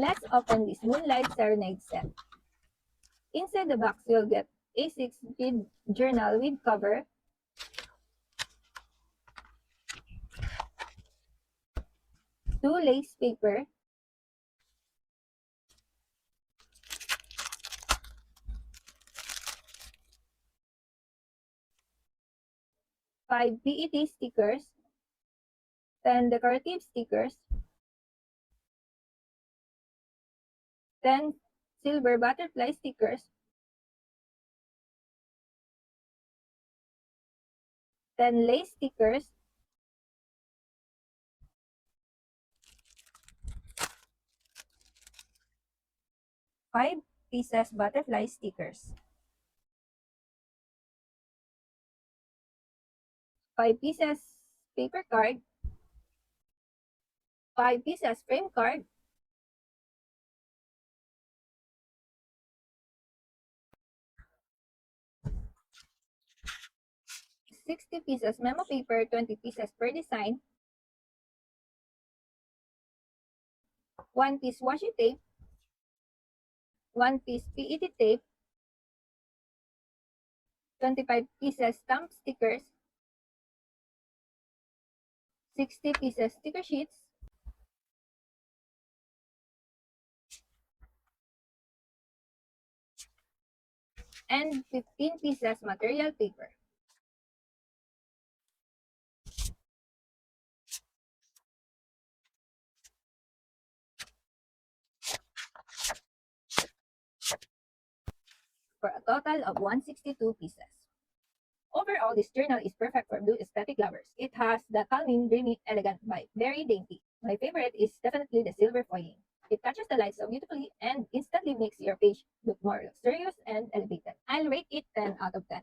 Let's open this Moonlight Serenade set. Inside the box, you'll get A6 grid journal with cover, two lace paper, five PET stickers, 10 decorative stickers, 10 silver butterfly stickers, 10 lace stickers, 5 pieces butterfly stickers, 5 pieces paper card, 5 pieces frame card, 60 pieces memo paper, 20 pieces per design, 1 piece washi tape, 1 piece PET tape, 25 pieces stamp stickers, 60 pieces sticker sheets, and 15 pieces material paper. For a total of 162 pieces. Overall, this journal is perfect for blue aesthetic lovers. It has the calming, dreamy, elegant vibe. Very dainty. My favorite is definitely the silver foiling. It catches the light so beautifully and instantly makes your page look more luxurious and elevated. I'll rate it 10 out of 10.